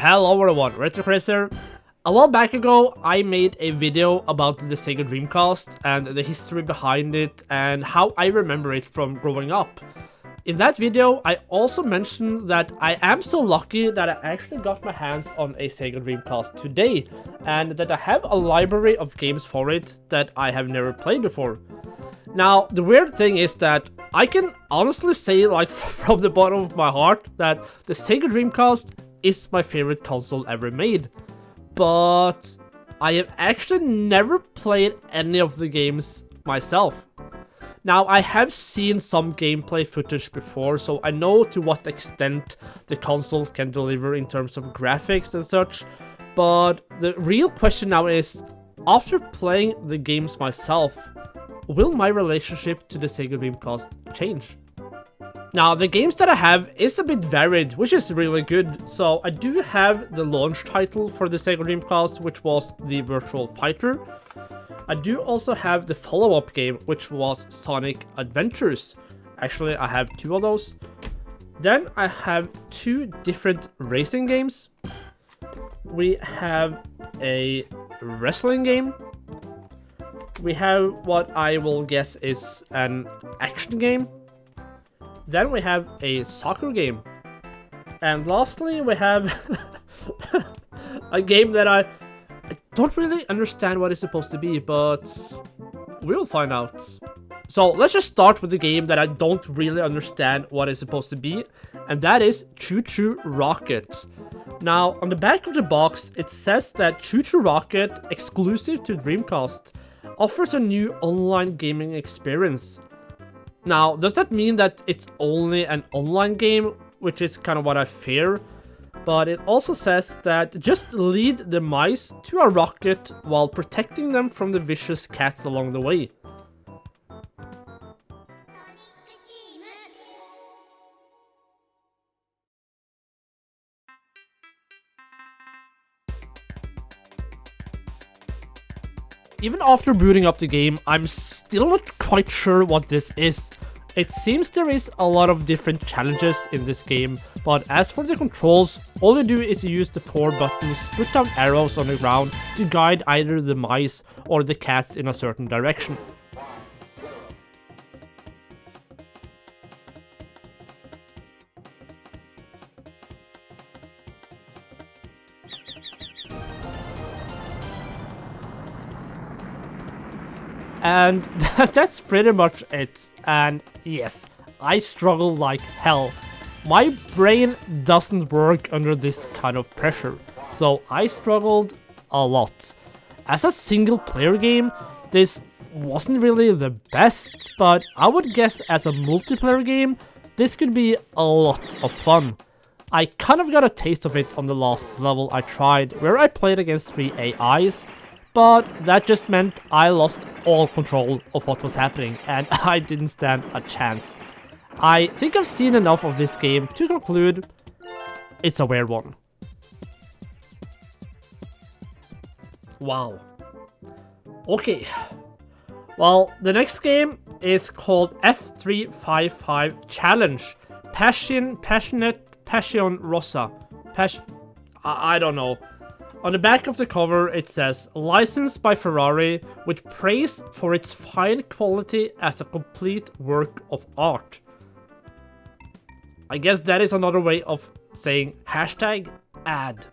Hello everyone, Retrocracer. A while back ago, I made a video about the Sega Dreamcast and the history behind it and how I remember it from growing up. In that video, I also mentioned that I am so lucky that I actually got my hands on a Sega Dreamcast today, and that I have a library of games for it that I have never played before. Now, the weird thing is that I can honestly say, like, from the bottom of my heart, that the Sega Dreamcast is my favorite console ever made. But I have actually never played any of the games myself. Now, I have seen some gameplay footage before, so I know to what extent the console can deliver in terms of graphics and such, but the real question now is, after playing the games myself, will my relationship to the Sega Dreamcast change? Now, the games that I have is a bit varied, which is really good. So I do have the launch title for the Sega Dreamcast, which was the Virtual Fighter. I do also have the follow-up game, which was Sonic Adventures. Actually, I have two of those. Then I have two different racing games. We have a wrestling game. We have what I will guess is an action game. Then we have a soccer game. And lastly, we have a game that I don't really understand what it's supposed to be, but we'll find out. So let's just start with the game that I don't really understand what it's supposed to be, and that is Chu Chu Rocket. Now, on the back of the box, it says that Chu Chu Rocket, exclusive to Dreamcast, offers a new online gaming experience. Now, does that mean that it's only an online game, which is kind of what I fear? But it also says that just lead the mice to a rocket while protecting them from the vicious cats along the way. Even after booting up the game, I'm still not quite sure what this is. It seems there is a lot of different challenges in this game, but as for the controls, all you do is use the 4 buttons, put down arrows on the ground to guide either the mice or the cats in a certain direction. And that's pretty much it. And yes, I struggle like hell. My brain doesn't work under this kind of pressure, so I struggled a lot. As a single player game, this wasn't really the best, but I would guess as a multiplayer game, this could be a lot of fun. I kind of got a taste of it on the last level I tried, where I played against 3 AIs, but that just meant I lost all control of what was happening, and I didn't stand a chance. I think I've seen enough of this game to conclude it's a weird one. Wow. Okay. Well, the next game is called F355 Challenge. Passione Rossa. I don't know. On the back of the cover, it says, licensed by Ferrari, with praise for its fine quality as a complete work of art. I guess that is another way of saying hashtag ad.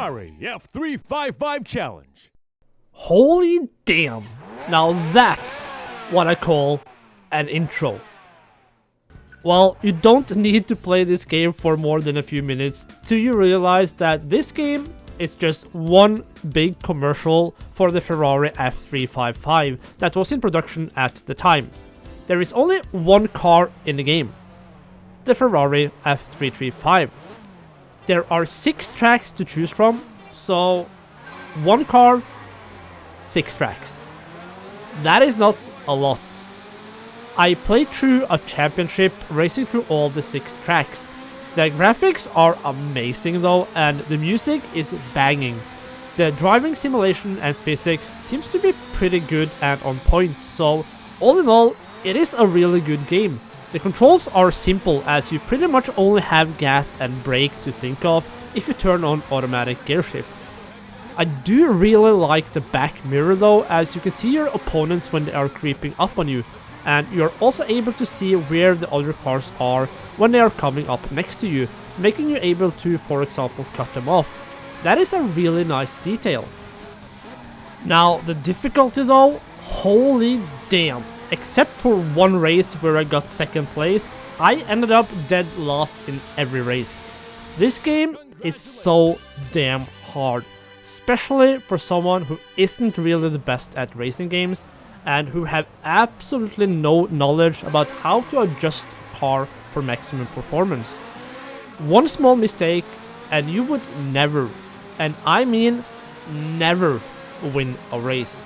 Ferrari F355 Challenge. Holy damn! Now that's what I call an intro. Well, you don't need to play this game for more than a few minutes till you realize that this game is just one big commercial for the Ferrari F355 that was in production at the time. There is only one car in the game, the Ferrari F335. There are 6 tracks to choose from, so one car, 6 tracks. That is not a lot. I played through a championship racing through all the 6 tracks. The graphics are amazing though, and the music is banging. The driving simulation and physics seems to be pretty good and on point, so all in all, it is a really good game. The controls are simple as you pretty much only have gas and brake to think of if you turn on automatic gear shifts. I do really like the back mirror though, as you can see your opponents when they are creeping up on you, and you're also able to see where the other cars are when they are coming up next to you, making you able to, for example, cut them off. That is a really nice detail. Now, the difficulty though, holy damn. Except for one race where I got 2nd place, I ended up dead last in every race. This game is so damn hard, especially for someone who isn't really the best at racing games and who have absolutely no knowledge about how to adjust a car for maximum performance. One small mistake and you would never, and I mean never, win a race.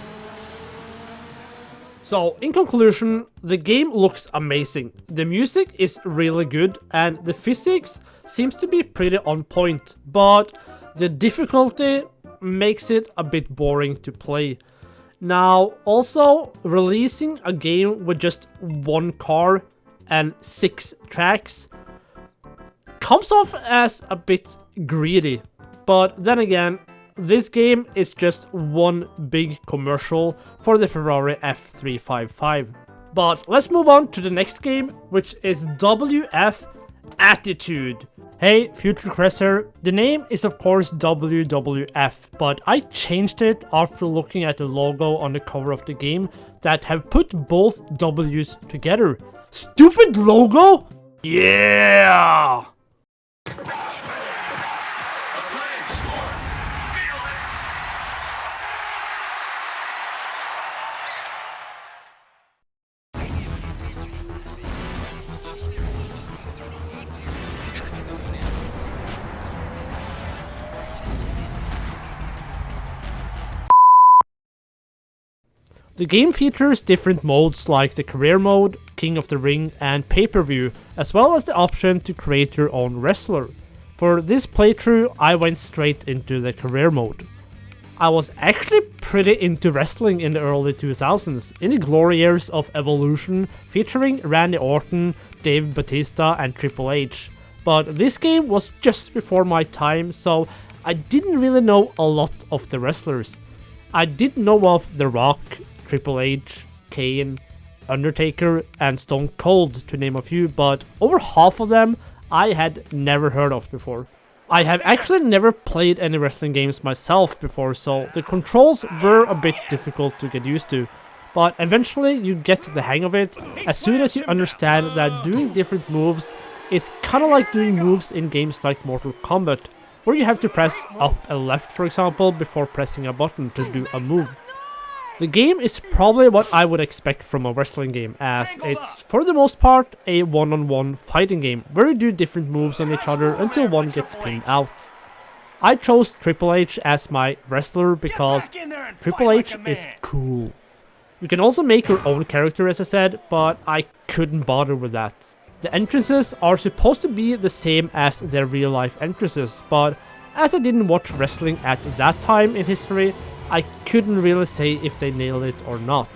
So, in conclusion, the game looks amazing, the music is really good, and the physics seems to be pretty on point, but the difficulty makes it a bit boring to play. Now, also, releasing a game with just one car and 6 tracks comes off as a bit greedy, but then again, this game is just one big commercial for the Ferrari F355. But let's move on to the next game, which is WF Attitude. Hey, Future Cresser, the name is of course WWF, but I changed it after looking at the logo on the cover of the game that have put both W's together. Stupid logo? Yeah! The game features different modes like the career mode, King of the Ring and pay-per-view, as well as the option to create your own wrestler. For this playthrough, I went straight into the career mode. I was actually pretty into wrestling in the early 2000s, in the glory years of Evolution, featuring Randy Orton, Dave Bautista and Triple H. But this game was just before my time, so I didn't really know a lot of the wrestlers. I did know of The Rock, Triple H, Kane, Undertaker and Stone Cold to name a few, but over half of them I had never heard of before. I have actually never played any wrestling games myself before, so the controls were a bit difficult to get used to, but eventually you get the hang of it as soon as you understand that doing different moves is kinda like doing moves in games like Mortal Kombat, where you have to press up and left, for example, before pressing a button to do a move. The game is probably what I would expect from a wrestling game, as it's for the most part a one-on-one fighting game where you do different moves on each other until one gets pinned out. I chose Triple H as my wrestler because Triple H is cool. You can also make your own character, as I said, but I couldn't bother with that. The entrances are supposed to be the same as their real-life entrances, but as I didn't watch wrestling at that time in history, I couldn't really say if they nailed it or not.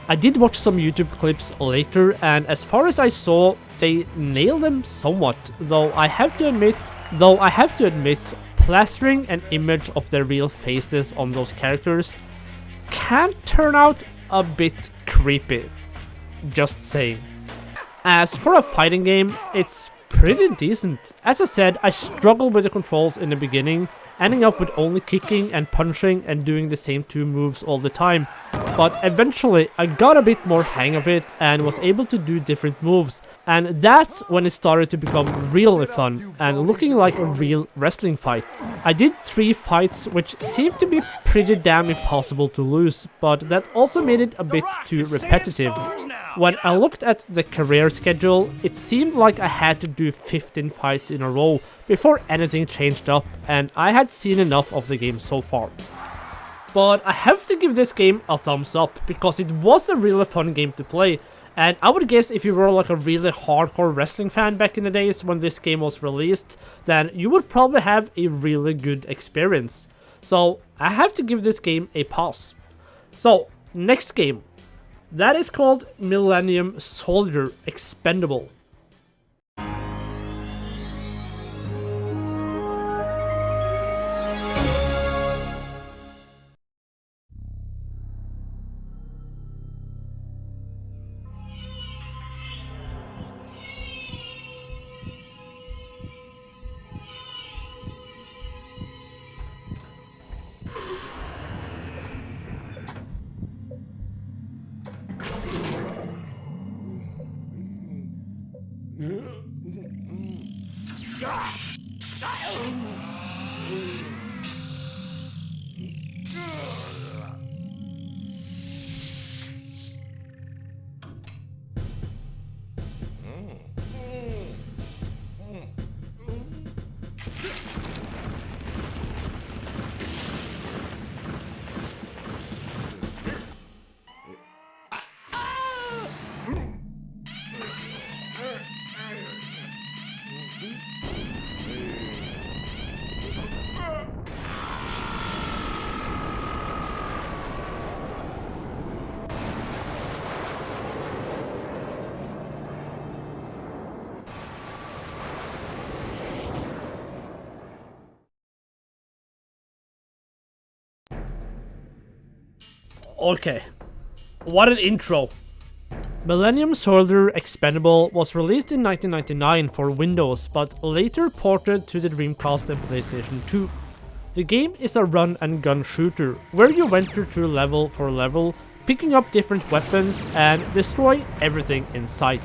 I did watch some YouTube clips later, and as far as I saw, they nailed them somewhat, though I have to admit, plastering an image of their real faces on those characters can turn out a bit creepy. Just saying. As for a fighting game, it's pretty decent. As I said, I struggled with the controls in the beginning, ending up with only kicking and punching and doing the same 2 moves all the time. But eventually I got a bit more hang of it and was able to do different moves, and that's when it started to become really fun and looking like a real wrestling fight. I did 3 fights which seemed to be pretty damn impossible to lose, but that also made it a bit too repetitive. When I looked at the career schedule, it seemed like I had to do 15 fights in a row before anything changed up, and I had seen enough of the game so far. But I have to give this game a thumbs up, because it was a really fun game to play, and I would guess if you were like a really hardcore wrestling fan back in the days when this game was released, then you would probably have a really good experience. So I have to give this game a pass. So, next game. That is called Millennium Soldier Expendable. Okay, what an intro. Millennium Soldier Expendable was released in 1999 for Windows, but later ported to the Dreamcast and PlayStation 2. The game is a run and gun shooter, where you enter through level for level, picking up different weapons and destroy everything in sight.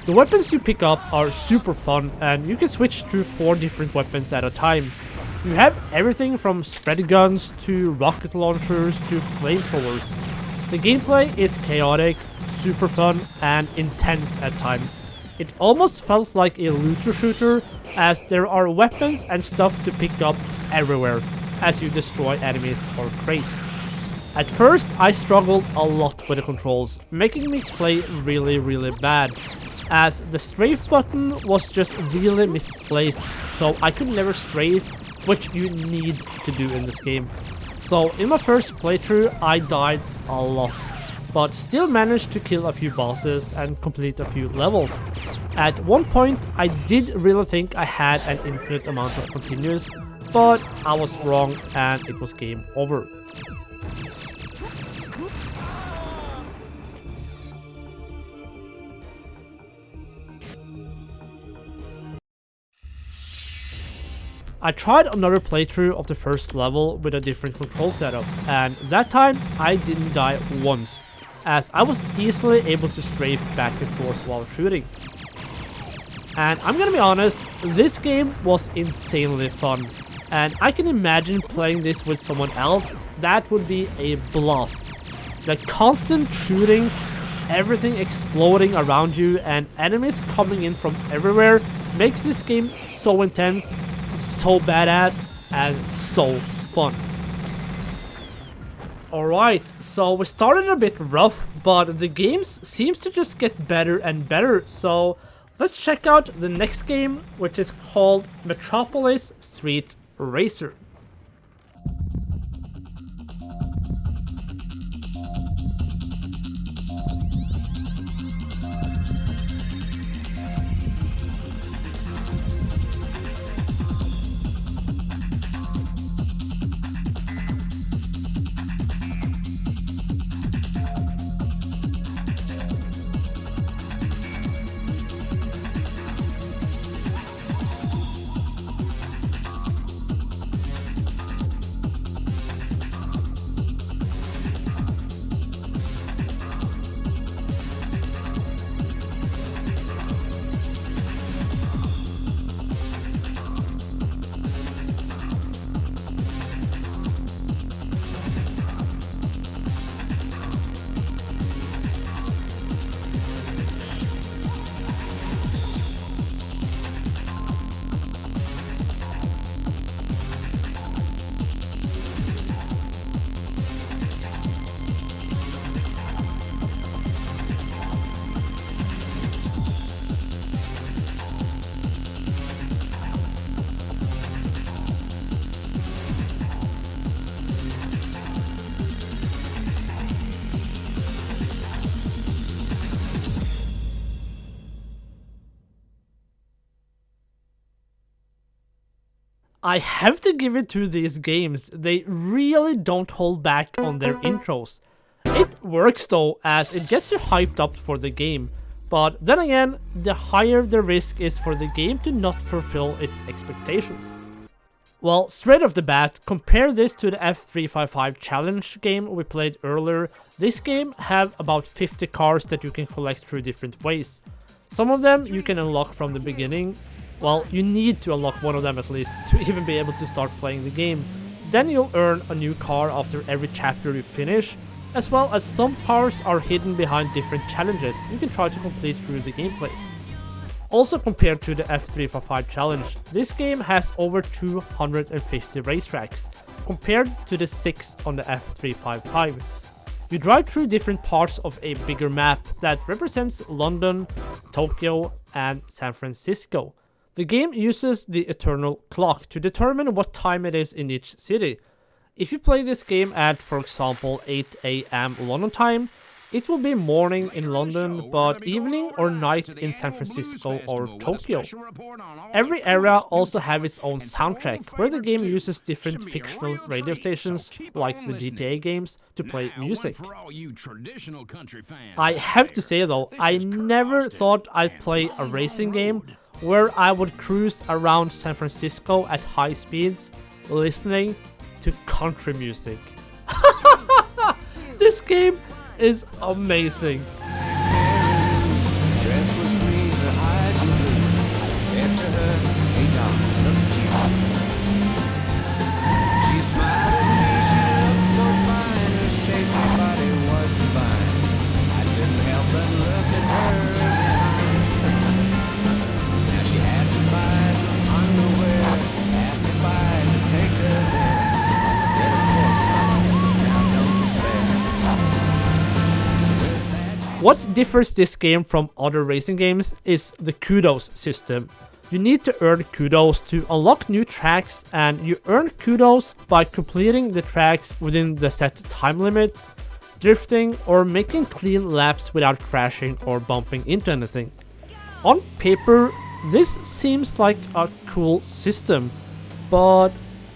The weapons you pick up are super fun, and you can switch through 4 different weapons at a time. You have everything from spread guns to rocket launchers to flamethrowers. The gameplay is chaotic, super fun, and intense at times. It almost felt like a looter shooter, as there are weapons and stuff to pick up everywhere as you destroy enemies or crates. At first, I struggled a lot with the controls, making me play really bad, as the strafe button was just really misplaced, so I could never strafe, which you need to do in this game. So in my first playthrough I died a lot, but still managed to kill a few bosses and complete a few levels. At one point I did really think I had an infinite amount of continues, but I was wrong and it was game over. I tried another playthrough of the first level with a different control setup, and that time I didn't die once, as I was easily able to strafe back and forth while shooting. And I'm gonna be honest, this game was insanely fun, and I can imagine playing this with someone else. That would be a blast. The constant shooting, everything exploding around you, and enemies coming in from everywhere makes this game so intense, so badass, and so fun. Alright, so we started a bit rough, but the games seems to just get better and better, so let's check out the next game, which is called Metropolis Street Racer. I have to give it to these games, they really don't hold back on their intros. It works though, as it gets you hyped up for the game, but then again, the higher the risk is for the game to not fulfill its expectations. Well, straight off the bat, compare this to the F355 challenge game we played earlier. This game have about 50 cars that you can collect through different ways. Some of them you can unlock from the beginning. Well, you need to unlock one of them at least to even be able to start playing the game. Then you'll earn a new car after every chapter you finish, as well as some cars are hidden behind different challenges you can try to complete through the gameplay. Also compared to the F355 challenge, this game has over 250 racetracks, compared to the 6 on the F355. You drive through different parts of a bigger map that represents London, Tokyo, and San Francisco. The game uses the eternal clock to determine what time it is in each city. If you play this game at, for example, 8 AM London time, it will be morning in London, but evening or night in San Francisco or Tokyo. Every area also have its own soundtrack, where the game uses different fictional radio stations, like the GTA games, to play music. I have to say though, I never thought I'd play a racing game where I would cruise around San Francisco at high speeds, listening to country music. This game is amazing. Dress was green, her eyes were blue. I said to her, hey darling, look at you. She smiled at me, she looked so fine. Her shape, her body was divine. I couldn't help but look at her behind. Now she had to buy some underwear. Asked if I could take her there. I said, of course, mama, now don't despair. What differs this game from other racing games is the kudos system. You need to earn kudos to unlock new tracks, and you earn kudos by completing the tracks within the set time limit, drifting, or making clean laps without crashing or bumping into anything. On paper, this seems like a cool system, but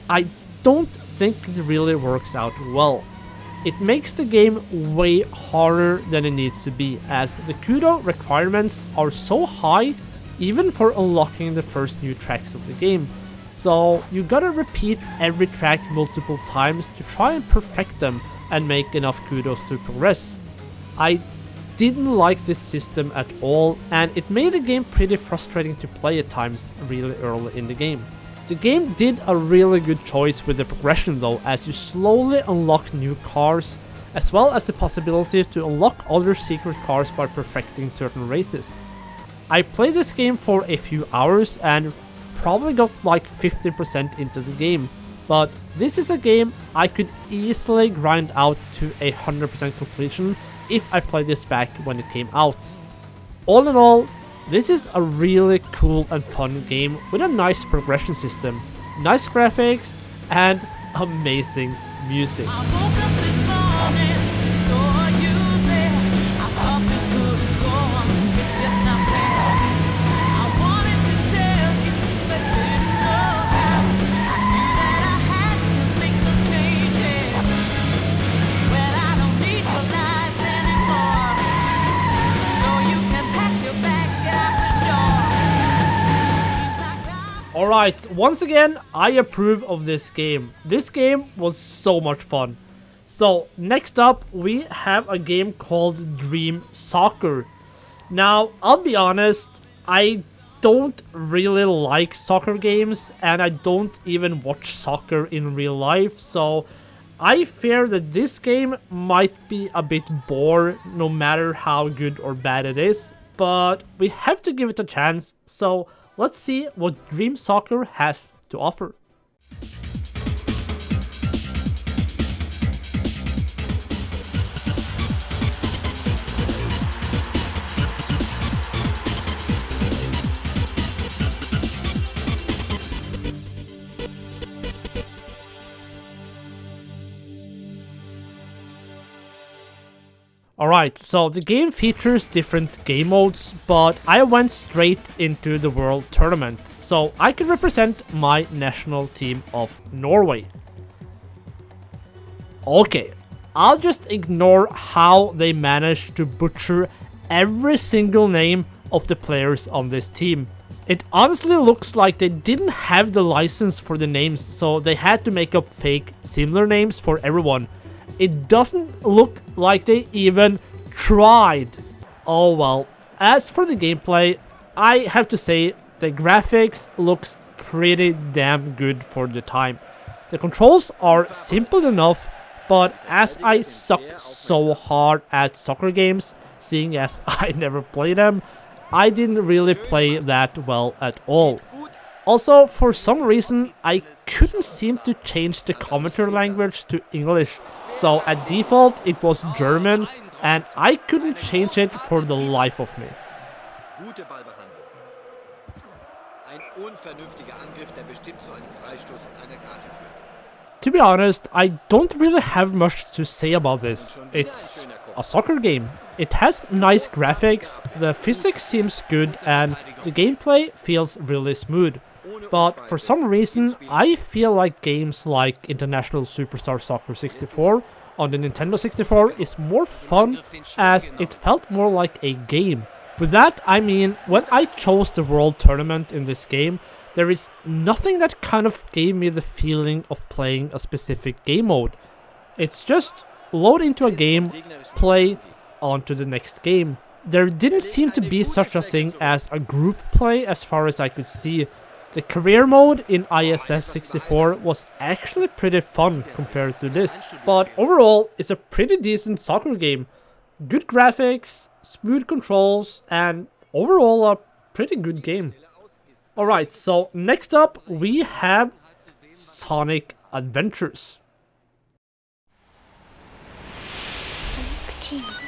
I don't think it really works out well. It makes the game way harder than it needs to be, as the kudo requirements are so high even for unlocking the first new tracks of the game. So you gotta repeat every track multiple times to try and perfect them and make enough kudos to progress. I didn't like this system at all, and it made the game pretty frustrating to play at times really early in the game. The game did a really good choice with the progression though, as you slowly unlock new cars, as well as the possibility to unlock other secret cars by perfecting certain races. I played this game for a few hours and probably got like 50% into the game, but this is a game I could easily grind out to 100% completion if I played this back when it came out. All in all, this is a really cool and fun game with a nice progression system, nice graphics, and amazing music. I woke up this morning, saw you there. I thought this couldn't go on, it's just not fair. I wanted to tell you, but didn't know how. I knew that I had to make some changes. Well, I don't need your lies anymore, so you can pack your bags, get out the door. Seems like I'm Alright, once again, I approve of this game. This game was so much fun. So, next up, we have a game called Dream Soccer. Now, I'll be honest, I don't really like soccer games, and I don't even watch soccer in real life, so I fear that this game might be a bit boring no matter how good or bad it is, but we have to give it a chance, so let's see what Dream Soccer has to offer. Alright, so the game features different game modes, but I went straight into the World Tournament. so I could represent my national team of Norway. Okay, I'll just ignore how they managed to butcher every single name of the players on this team. It honestly looks like they didn't have the license for the names, so they had to make up fake similar names for everyone. It doesn't look like they even tried. Oh well. As for the gameplay, I have to say the graphics looks pretty damn good for the time. The controls are simple enough, but as I suck so hard at soccer games, seeing as I never play them, I didn't really play that well at all. Also, for some reason, I couldn't seem to change the commentary language to English, so at default it was German, and I couldn't change it for the life of me. Gute Ballbehandlung. Ein unvernünftiger Angriff, der bestimmt zu einem Freistoß und einer Karte führt. To be honest, I don't really have much to say about this. It's a soccer game. It has nice graphics, the physics seems good, and the gameplay feels really smooth. But for some reason, I feel like games like International Superstar Soccer 64 on the Nintendo 64 is more fun, as it felt more like a game. With that, I mean, when I chose the World Tournament in this game, there is nothing that kind of gave me the feeling of playing a specific game mode. It's just load into a game, play, on to the next game. There didn't seem to be such a thing as a group play as far as I could see. The career mode in ISS 64 was actually pretty fun compared to this, but overall it's a pretty decent soccer game. Good graphics, smooth controls, and overall a pretty good game. Alright, so next up we have Sonic Adventures. Sonic Team.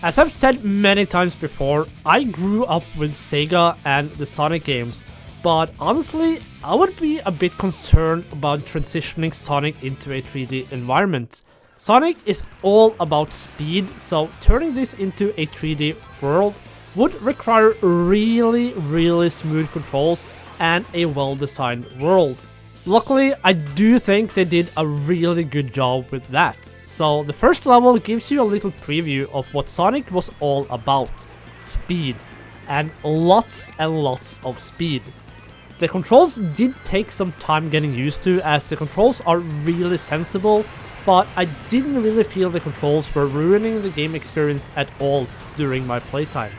As I've said many times before, I grew up with Sega and the Sonic games, but honestly, I would be a bit concerned about transitioning Sonic into a 3D environment. Sonic is all about speed, so turning this into a 3D world would require really smooth controls and a well-designed world. Luckily, I do think they did a really good job with that. So the first level gives you a little preview of what Sonic was all about. Speed. And lots of speed. The controls did take some time getting used to, as the controls are really sensible, but I didn't really feel the controls were ruining the game experience at all during my playtime.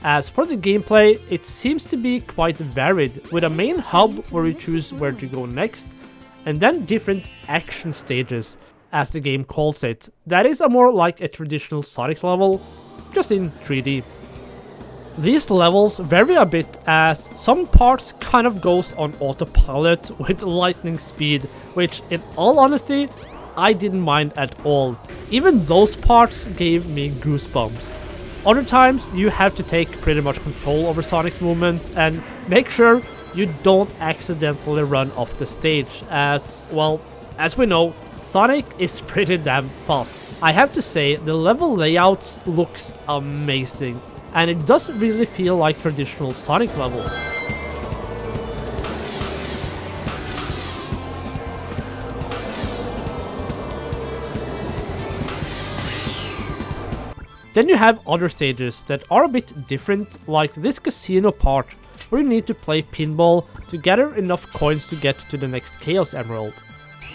As for the gameplay, it seems to be quite varied, with a main hub where you choose where to go next, and then different action stages, as the game calls it. That is a more like a traditional Sonic level, just in 3D. These levels vary a bit as some parts kind of goes on autopilot with lightning speed, which in all honesty, I didn't mind at all. Even those parts gave me goosebumps. Other times you have to take pretty much control over Sonic's movement and make sure you don't accidentally run off the stage as, well, as we know, Sonic is pretty damn fast. I have to say, the level layouts looks amazing, and it does really feel like traditional Sonic levels. Then you have other stages that are a bit different, like this casino part, where you need to play pinball to gather enough coins to get to the next Chaos Emerald.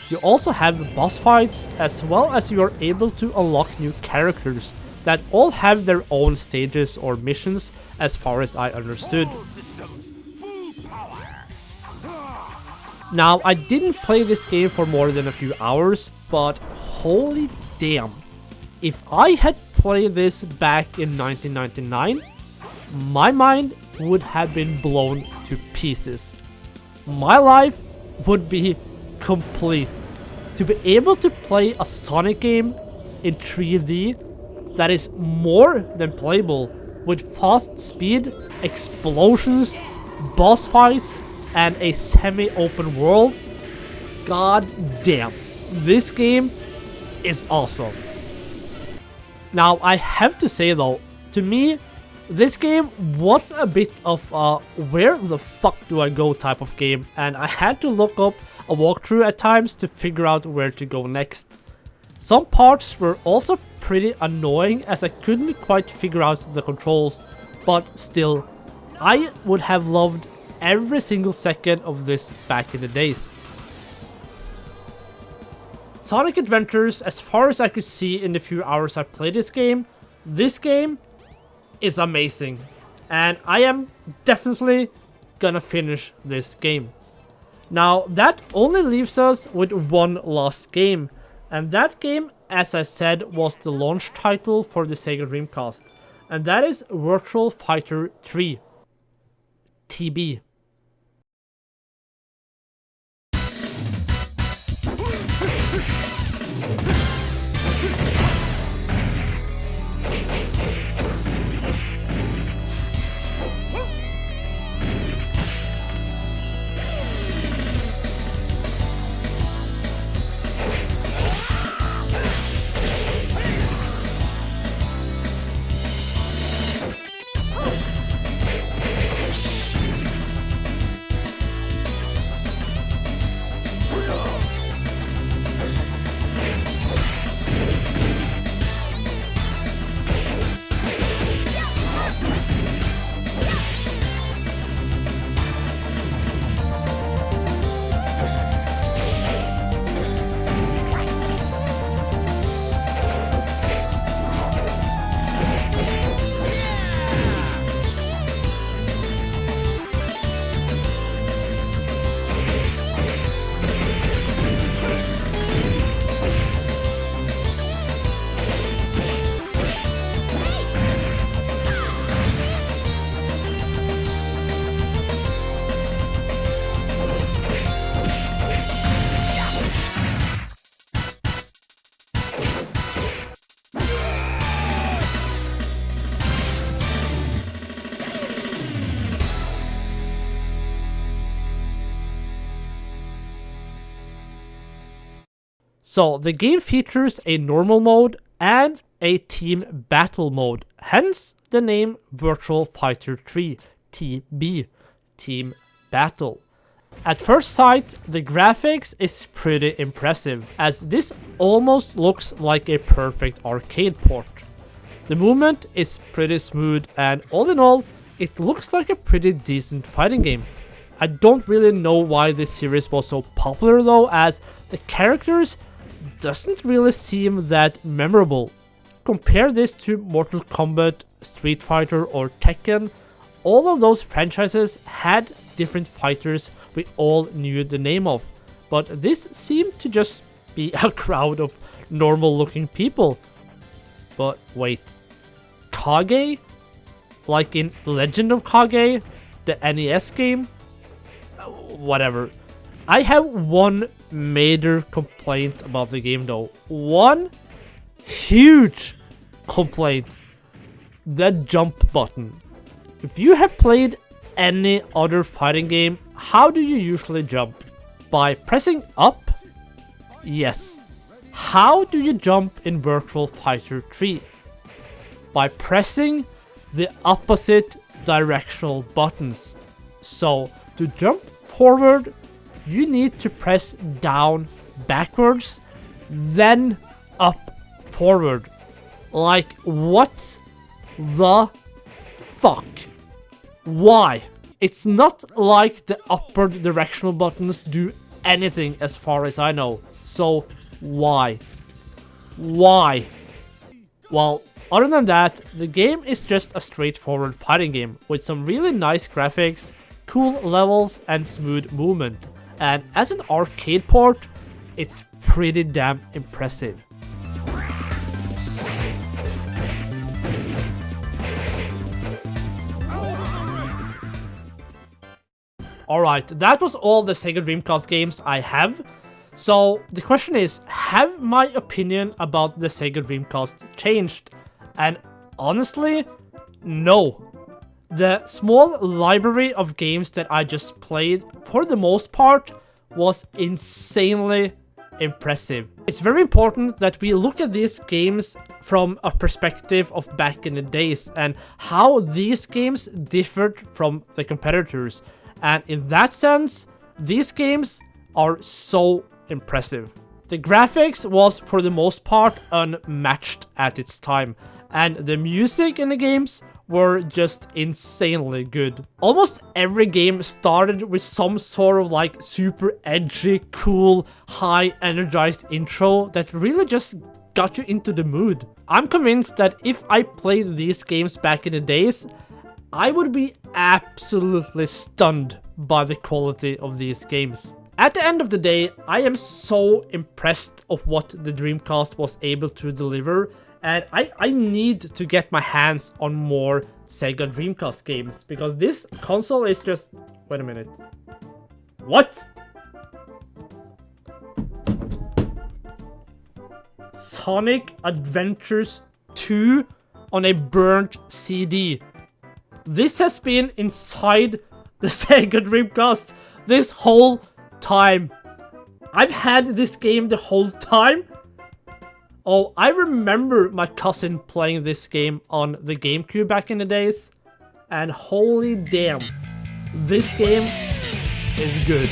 You also have boss fights, as well as you are able to unlock new characters that all have their own stages or missions, as far as I understood. Now, I didn't play this game for more than a few hours, but holy damn. If I had played this back in 1999, my mind would have been blown to pieces. My life would be complete. To be able to play a Sonic game in 3D that is more than playable, with fast speed, explosions, boss fights, and a semi-open world, god damn, this game is awesome. Now, I have to say though, to me, this game was a bit of a where the fuck do I go type of game, and I had to look up a walkthrough at times to figure out where to go next. Some parts were also pretty annoying as I couldn't quite figure out the controls, but still, I would have loved every single second of this back in the days. Sonic Adventures, as far as I could see in the few hours I played this game is amazing, and I am definitely gonna finish this game. Now, that only leaves us with one last game, and that game, as I said, was the launch title for the Sega Dreamcast, and that is Virtual Fighter 3, TB. So the game features a normal mode and a team battle mode, hence the name Virtual Fighter 3, TB, Team Battle. At first sight, the graphics is pretty impressive, as this almost looks like a perfect arcade port. The movement is pretty smooth, and all in all, it looks like a pretty decent fighting game. I don't really know why this series was so popular though, as the characters doesn't really seem that memorable. compare this to Mortal Kombat, Street Fighter, or Tekken, all of those franchises had different fighters we all knew the name of, but this seemed to just be a crowd of normal looking people. But wait, Kage? Like in Legend of Kage, the NES game? Whatever. I have one major complaint about the game though. One huge complaint. The jump button. If you have played any other fighting game, how do you usually jump? By pressing up? Yes. How do you jump in Virtual Fighter 3? By pressing the opposite directional buttons. So, to jump forward, you need to press down backwards, then up forward. Like, what the fuck? Why? It's not like the upper directional buttons do anything as far as I know. So, why? Why? Well, other than that, the game is just a straightforward fighting game with some really nice graphics, cool levels, and smooth movement. And as an arcade port, it's pretty damn impressive. Alright, that was all the Sega Dreamcast games I have. So the question is, have my opinion about the Sega Dreamcast changed? And honestly, no. The small library of games that I just played, for the most part, was insanely impressive. It's very important that we look at these games from a perspective of back in the days and how these games differed from the competitors. And in that sense, these games are so impressive. The graphics was for the most part unmatched at its time, and the music in the games were just insanely good. Almost every game started with some sort of like super edgy, cool, high energized intro that really just got you into the mood. I'm convinced that if I played these games back in the days, I would be absolutely stunned by the quality of these games. At the end of the day, I am so impressed of what the Dreamcast was able to deliver, and I need to get my hands on more Sega Dreamcast games, because this console is just... Wait a minute. What? Sonic Adventures 2 on a burnt CD. This has been inside the Sega Dreamcast this whole time. I've had this game the whole time. Oh, I remember my cousin playing this game on the GameCube back in the days. And holy damn, this game is good.